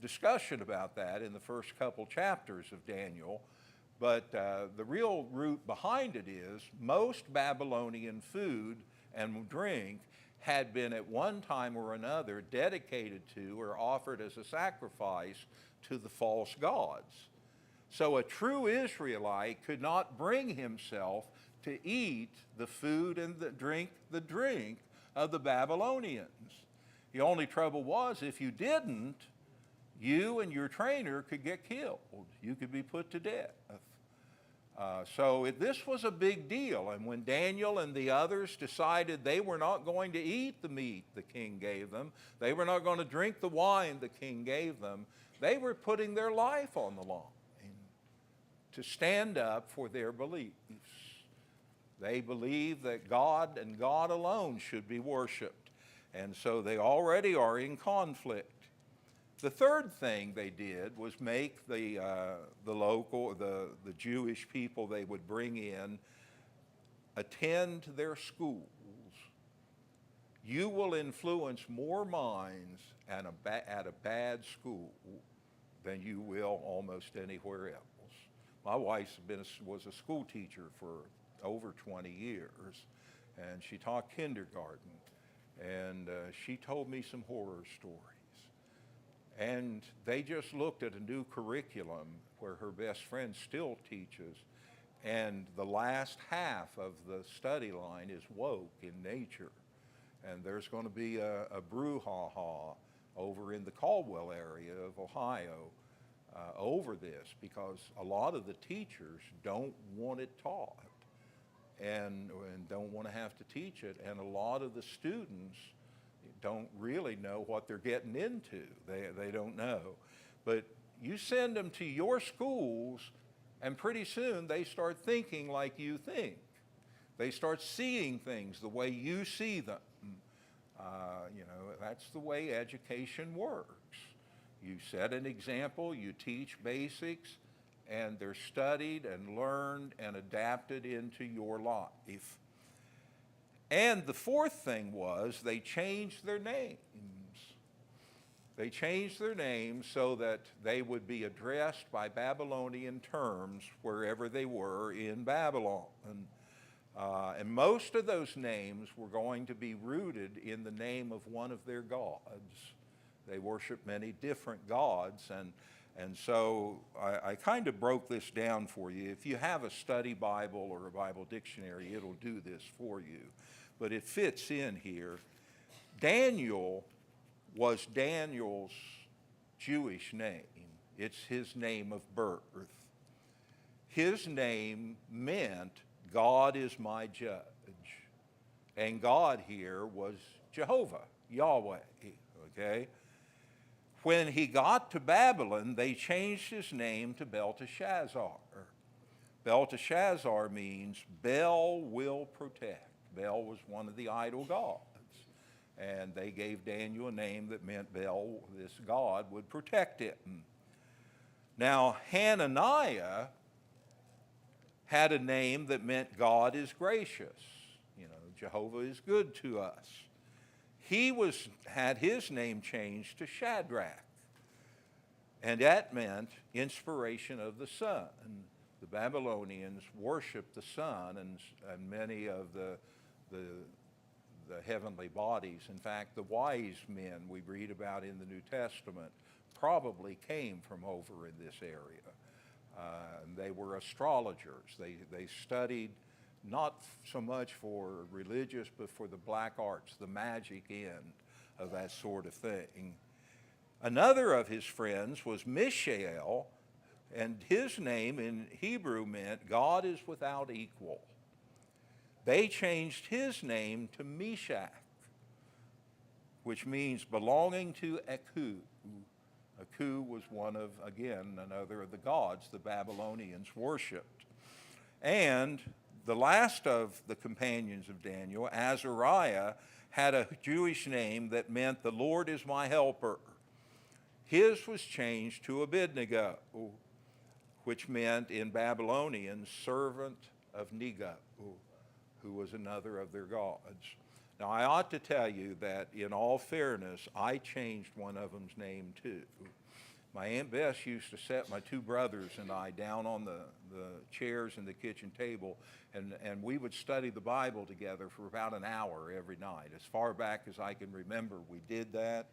discussion about that in the first couple chapters of Daniel, but the real root behind it is most Babylonian food and drink had been at one time or another dedicated to or offered as a sacrifice to the false gods. So a true Israelite could not bring himself to eat the food and the drink of the Babylonians. The only trouble was if you didn't, you and your trainer could get killed. You could be put to death. This was a big deal. And when Daniel and the others decided they were not going to eat the meat the king gave them, they were not going to drink the wine the king gave them, they were putting their life on the line to stand up for their beliefs. They believe that God and God alone should be worshiped. And so they already are in conflict. The third thing they did was make the Jewish people they would bring in attend their schools. You will influence more minds at a bad school than you will almost anywhere else. My wife was a school teacher for over 20 years, and she taught kindergarten, and she told me some horror stories. And they just looked at a new curriculum where her best friend still teaches, and the last half of the study line is woke in nature. And there's going to be a brouhaha over in the Caldwell area of Ohio over this, because a lot of the teachers don't want it taught and don't want to have to teach it, and a lot of the students don't really know what they're getting into. They don't know. But you send them to your schools, and pretty soon they start thinking like you think. They start seeing things the way you see them. That's the way education works. You set an example, you teach basics, and they're studied and learned and adapted into your life. And the fourth thing was they changed their names. They changed their names so that they would be addressed by Babylonian terms wherever they were in Babylon. And most of those names were going to be rooted in the name of one of their gods. They worship many different gods, and so I kind of broke this down for you. If you have a study Bible or a Bible dictionary, it'll do this for you. But it fits in here. Daniel was Daniel's Jewish name. It's his name of birth. His name meant God is my judge. And God here was Jehovah, Yahweh, okay? When he got to Babylon, they changed his name to Belteshazzar. Belteshazzar means Bel will protect. Bel was one of the idol gods. And they gave Daniel a name that meant Bel, this god, would protect him. Now, Hananiah had a name that meant God is gracious. Jehovah is good to us. He had his name changed to Shadrach, and that meant inspiration of the sun. The Babylonians worshiped the sun and many of the heavenly bodies. In fact, the wise men we read about in the New Testament probably came from over in this area. They were astrologers. They studied not so much for religious, but for the black arts, the magic end of that sort of thing. Another of his friends was Mishael, and his name in Hebrew meant God is without equal. They changed his name to Meshach, which means belonging to Aku. Aku was another of the gods the Babylonians worshipped. And the last of the companions of Daniel, Azariah, had a Jewish name that meant the Lord is my helper. His was changed to Abednego, which meant in Babylonian, servant of Nego, who was another of their gods. Now, I ought to tell you that in all fairness, I changed one of them's name too. My Aunt Bess used to set my two brothers and I down on the chairs in the kitchen table, and we would study the Bible together for about an hour every night. As far back as I can remember, we did that.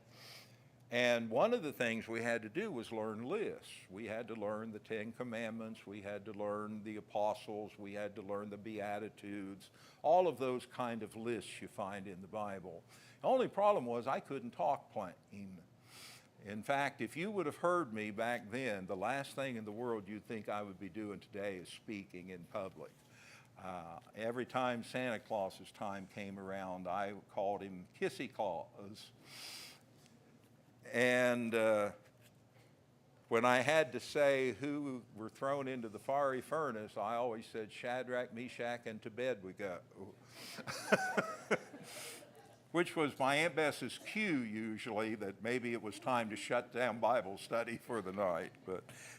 And one of the things we had to do was learn lists. We had to learn the Ten Commandments, we had to learn the Apostles, we had to learn the Beatitudes, all of those kind of lists you find in the Bible. The only problem was I couldn't talk plain. In fact, if you would have heard me back then, the last thing in the world you'd think I would be doing today is speaking in public. Every time Santa Claus's time came around, I called him Kissy Claus. And when I had to say who were thrown into the fiery furnace, I always said, Shadrach, Meshach, and to bed we go. Which was my Aunt Bess's cue usually that maybe it was time to shut down Bible study for the night.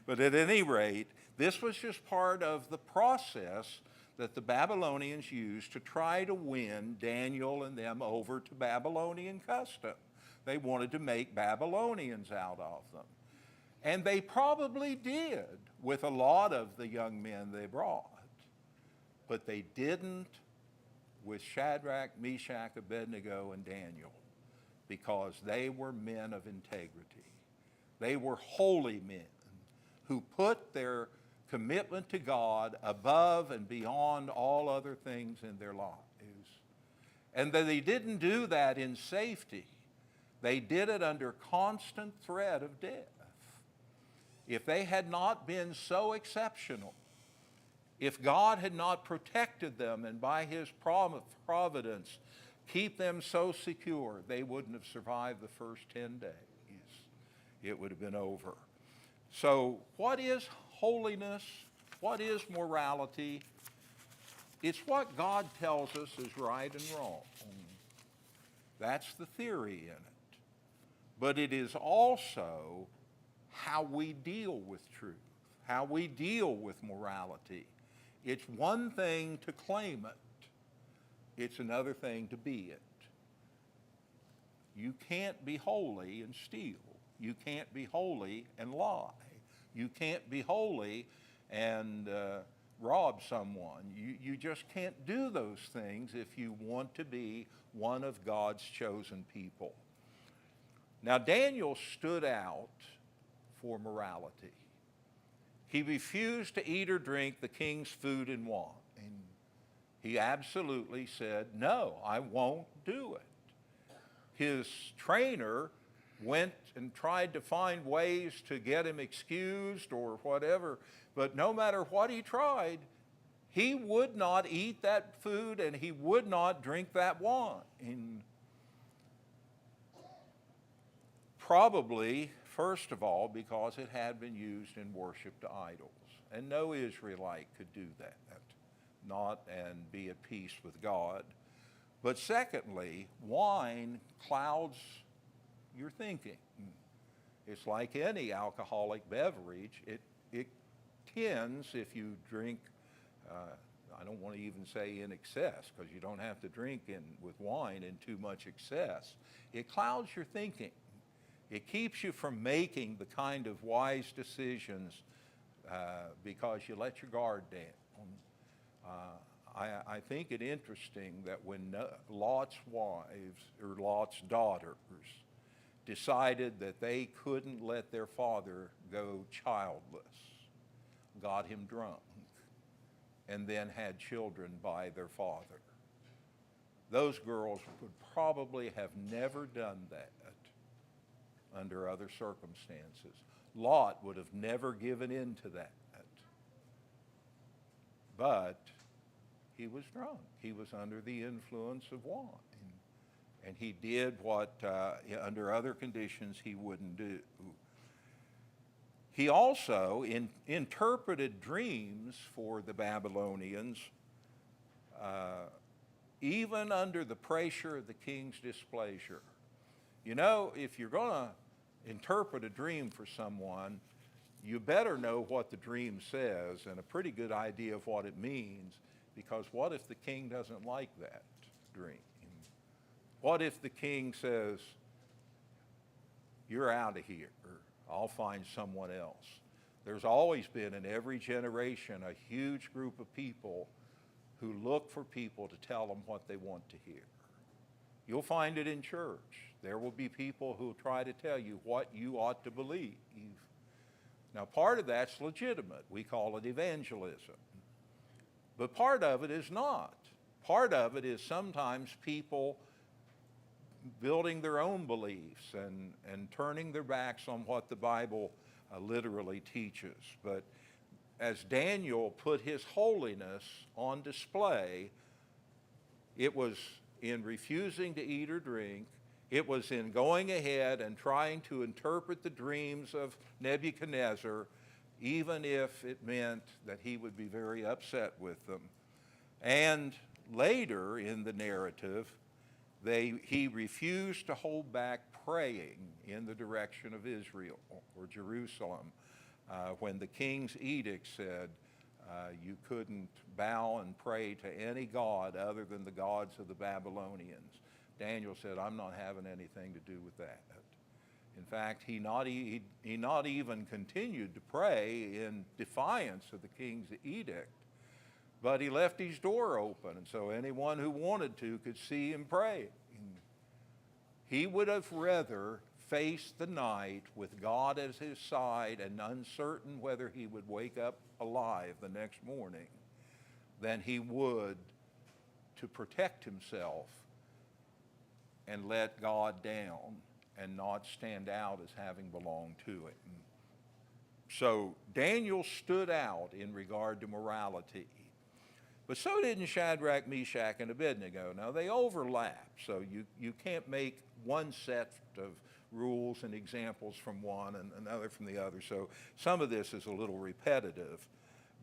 But at any rate, this was just part of the process that the Babylonians used to try to win Daniel and them over to Babylonian custom. They wanted to make Babylonians out of them. And they probably did with a lot of the young men they brought. But they didn't with Shadrach, Meshach, Abednego, and Daniel, because they were men of integrity. They were holy men who put their commitment to God above and beyond all other things in their lives. And that they didn't do that in safety. They did it under constant threat of death. If they had not been so exceptional, if God had not protected them and by His providence keep them so secure, they wouldn't have survived the first 10 days. It would have been over. So what is holiness? What is morality? It's what God tells us is right and wrong. That's the theory in it. But it is also how we deal with truth, how we deal with morality. It's one thing to claim it. It's another thing to be it. You can't be holy and steal. You can't be holy and lie. You can't be holy and rob someone. You just can't do those things if you want to be one of God's chosen people. Now, Daniel stood out for morality. He refused to eat or drink the king's food and wine. And he absolutely said, no, I won't do it. His trainer went and tried to find ways to get him excused or whatever, but no matter what he tried, he would not eat that food and he would not drink that wine. And probably, first of all, because it had been used in worship to idols. And no Israelite could do that, not and be at peace with God. But secondly, wine clouds your thinking. It's like any alcoholic beverage. It tends, if you drink, I don't want to even say in excess, because you don't have to drink with wine in too much excess. It clouds your thinking. It keeps you from making the kind of wise decisions because you let your guard down. I think it interesting that when Lot's wives, or Lot's daughters, decided that they couldn't let their father go childless, got him drunk, and then had children by their father. Those girls would probably have never done that under other circumstances. Lot would have never given in to that. But he was drunk. He was under the influence of wine. And he did what, under other conditions, he wouldn't do. He also interpreted dreams for the Babylonians, even under the pressure of the king's displeasure. You know, if you're going to interpret a dream for someone, you better know what the dream says and a pretty good idea of what it means, because what if the king doesn't like that dream? What if the king says, you're out of here, or I'll find someone else? There's always been in every generation a huge group of people who look for people to tell them what they want to hear. You'll find it in church. There will be people who try to tell you what you ought to believe. Now, part of that's legitimate. We call it evangelism. But part of it is not. Part of it is sometimes people building their own beliefs and turning their backs on what the Bible literally teaches. But as Daniel put his holiness on display, it was in refusing to eat or drink. It was in going ahead and trying to interpret the dreams of Nebuchadnezzar, even if it meant that he would be very upset with them. And later in the narrative, he refused to hold back praying in the direction of Israel or Jerusalem when the king's edict said you couldn't bow and pray to any god other than the gods of the Babylonians. Daniel said, I'm not having anything to do with that. In fact, he not even continued to pray in defiance of the king's edict, but he left his door open, and so anyone who wanted to could see him pray. He would have rather faced the night with God at his side and uncertain whether he would wake up alive the next morning than he would to protect himself and let God down and not stand out as having belonged to it. So Daniel stood out in regard to morality. But so didn't Shadrach, Meshach, and Abednego. Now, they overlap, so you can't make one set of rules and examples from one and another from the other. So some of this is a little repetitive.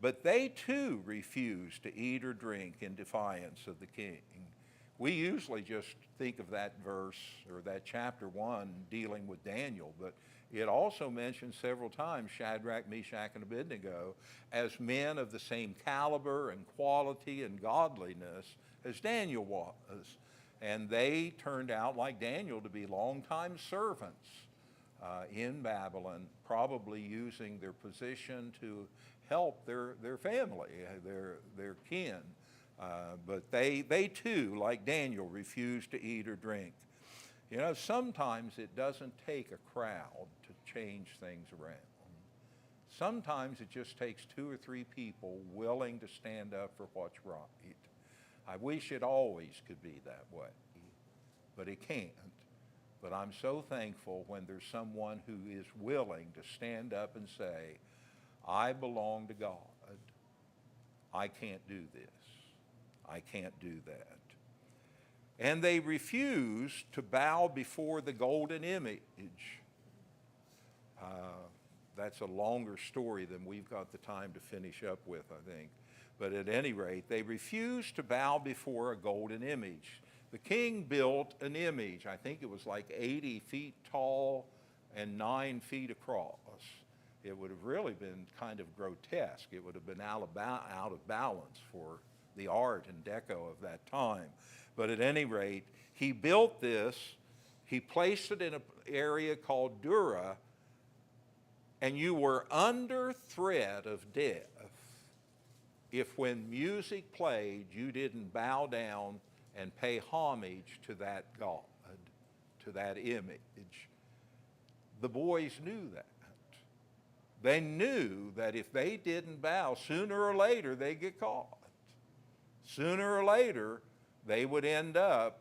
But they too refused to eat or drink in defiance of the king. We usually just think of that verse or that chapter 1 dealing with Daniel, but it also mentions several times Shadrach, Meshach, and Abednego as men of the same caliber and quality and godliness as Daniel was. And they turned out, like Daniel, to be longtime servants in Babylon, probably using their position to help their family, their kin. But they too, like Daniel, refused to eat or drink. You know, sometimes it doesn't take a crowd to change things around. Sometimes it just takes 2 or 3 people willing to stand up for what's right. I wish it always could be that way, but it can't. But I'm so thankful when there's someone who is willing to stand up and say, I belong to God. I can't do this. I can't do that. And they refused to bow before the golden image. That's a longer story than we've got the time to finish up with, I think. But at any rate, they refused to bow before a golden image. The king built an image. I think it was like 80 feet tall and 9 feet across. It would have really been kind of grotesque. It would have been out of balance for the art and deco of that time. But at any rate, he built this, he placed it in an area called Dura, and you were under threat of death if when music played, you didn't bow down and pay homage to that God, to that image. The boys knew that. They knew that if they didn't bow, sooner or later they'd get caught. Sooner or later, they would end up,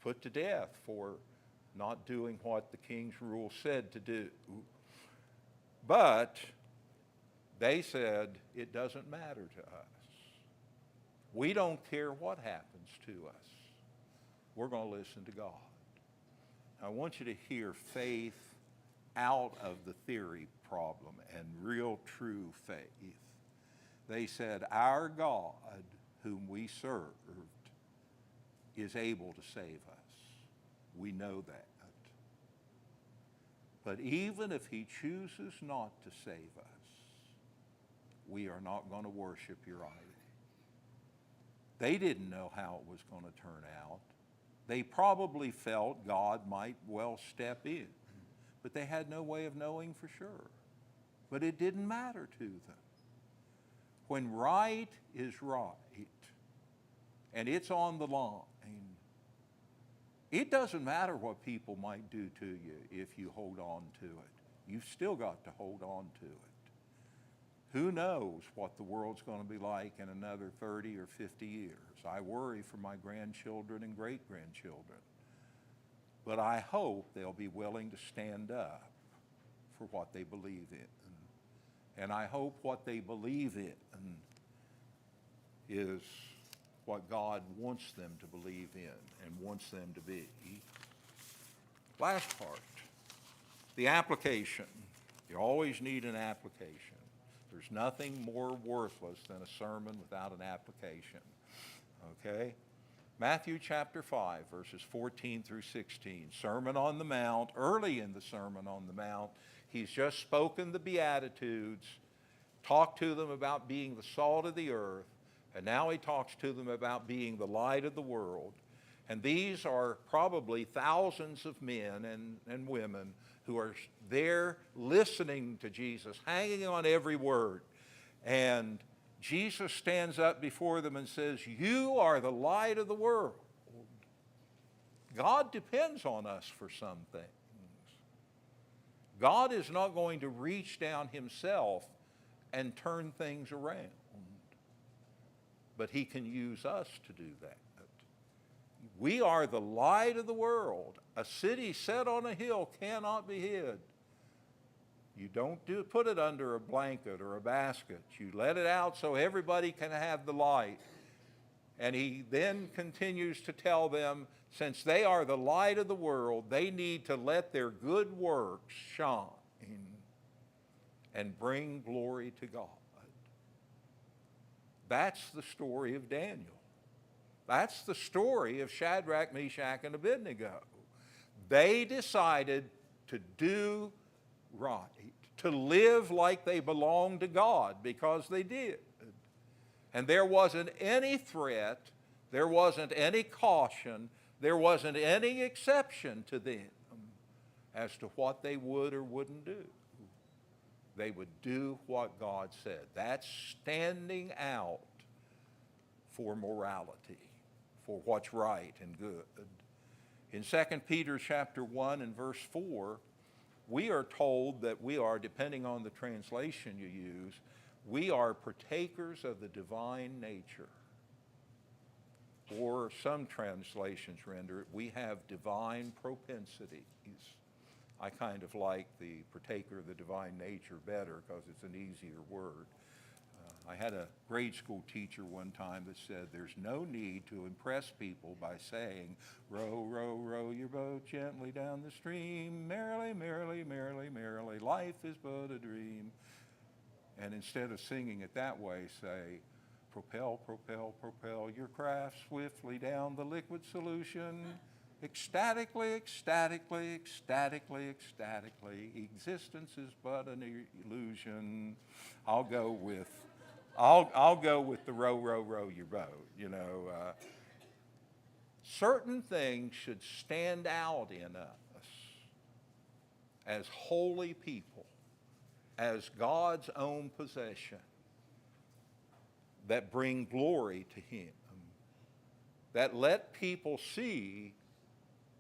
put to death for not doing what the king's rule said to do. But they said, it doesn't matter to us. We don't care what happens to us. We're going to listen to God. I want you to hear faith out of the theory problem and real true faith. They said, our God, whom we served, is able to save us. We know that. But even if he chooses not to save us, we are not going to worship your idol. They didn't know how it was going to turn out. They probably felt God might well step in, but they had no way of knowing for sure. But it didn't matter to them. When right is right, and it's on the line, it doesn't matter what people might do to you if you hold on to it. You've still got to hold on to it. Who knows what the world's going to be like in another 30 or 50 years? I worry for my grandchildren and great-grandchildren. But I hope they'll be willing to stand up for what they believe in. And I hope what they believe in is what God wants them to believe in and wants them to be. Last part, the application. You always need an application. There's nothing more worthless than a sermon without an application. Okay? Matthew chapter 5, verses 14 through 16. Sermon on the Mount. Early in the Sermon on the Mount, he's just spoken the Beatitudes, talked to them about being the salt of the earth, and now he talks to them about being the light of the world. And these are probably thousands of men and women who are there listening to Jesus, hanging on every word. And Jesus stands up before them and says, "You are the light of the world." God depends on us for some things. God is not going to reach down himself and turn things around, but he can use us to do that. We are the light of the world. A city set on a hill cannot be hid. You don't put it under a blanket or a basket. You let it out so everybody can have the light. And he then continues to tell them, since they are the light of the world, they need to let their good works shine and bring glory to God. That's the story of Daniel. That's the story of Shadrach, Meshach, and Abednego. They decided to do right, to live like they belonged to God, because they did. And there wasn't any threat, there wasn't any caution, there wasn't any exception to them as to what they would or wouldn't do. They would do what God said. That's standing out for morality, for what's right and good. In 2 Peter chapter 1 and verse 4, we are told that we are, depending on the translation you use, we are partakers of the divine nature. Or some translations render it, we have divine propensities. I kind of like the partaker of the divine nature better because it's an easier word. I had a grade school teacher one time that said there's no need to impress people by saying, "Row, row, row your boat gently down the stream, merrily, merrily, merrily, merrily, life is but a dream." And instead of singing it that way, say, "Propel, propel, propel your craft swiftly down the liquid solution. Ecstatically, ecstatically, ecstatically, ecstatically, existence is but an illusion." I'll go with the row, row, row your boat. Certain things should stand out in us as holy people, as God's own possession, that bring glory to him, that let people see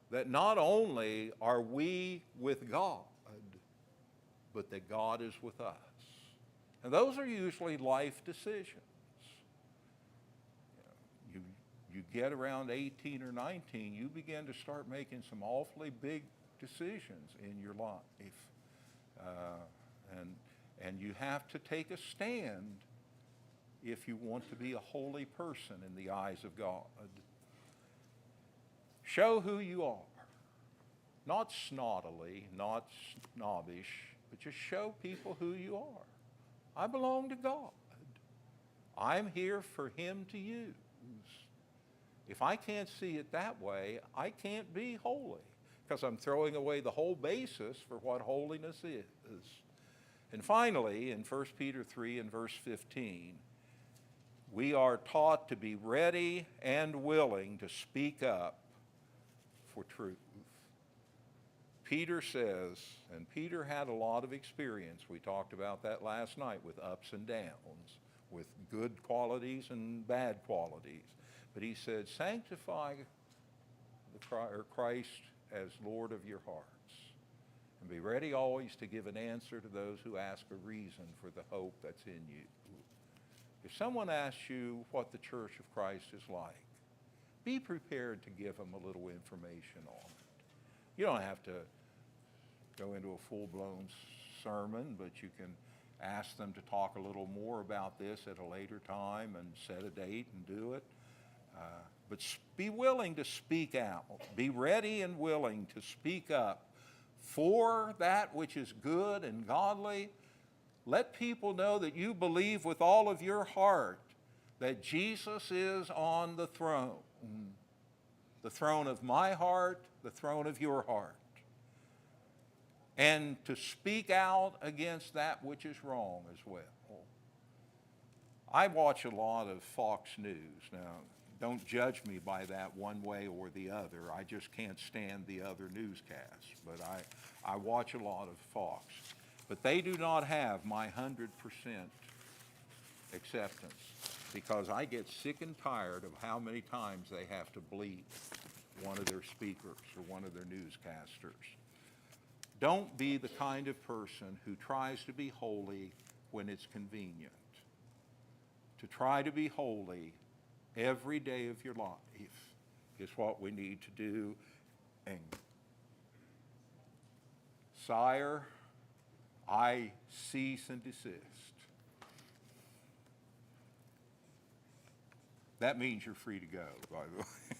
that not only are we with God, but that God is with us. And those are usually life decisions. You get around 18 or 19, you begin to start making some awfully big decisions in your life. And you have to take a stand if you want to be a holy person in the eyes of God. Show who you are. Not snottily, not snobbish, but just show people who you are. I belong to God. I'm here for him to use. If I can't see it that way, I can't be holy, because I'm throwing away the whole basis for what holiness is. And finally, in 1 Peter 3 and verse 15, we are taught to be ready and willing to speak up for truth. Peter says, and Peter had a lot of experience, we talked about that last night, with ups and downs, with good qualities and bad qualities. But he said, sanctify Christ as Lord of your hearts. And be ready always to give an answer to those who ask a reason for the hope that's in you. If someone asks you what the Church of Christ is like, be prepared to give them a little information on it. You don't have to go into a full-blown sermon, but you can ask them to talk a little more about this at a later time and set a date and do it. But be willing to speak out. Be ready and willing to speak up for that which is good and godly. Let people know that you believe with all of your heart that Jesus is on the throne of my heart, the throne of your heart. And to speak out against that which is wrong as well. I watch a lot of Fox News. Now, don't judge me by that one way or the other. I just can't stand the other newscasts. But I watch a lot of Fox. But they do not have my 100% acceptance, because I get sick and tired of how many times they have to bleep one of their speakers or one of their newscasters. Don't be the kind of person who tries to be holy when it's convenient. To try to be holy every day of your life is what we need to do. And sire, I cease and desist. That means you're free to go, by the way.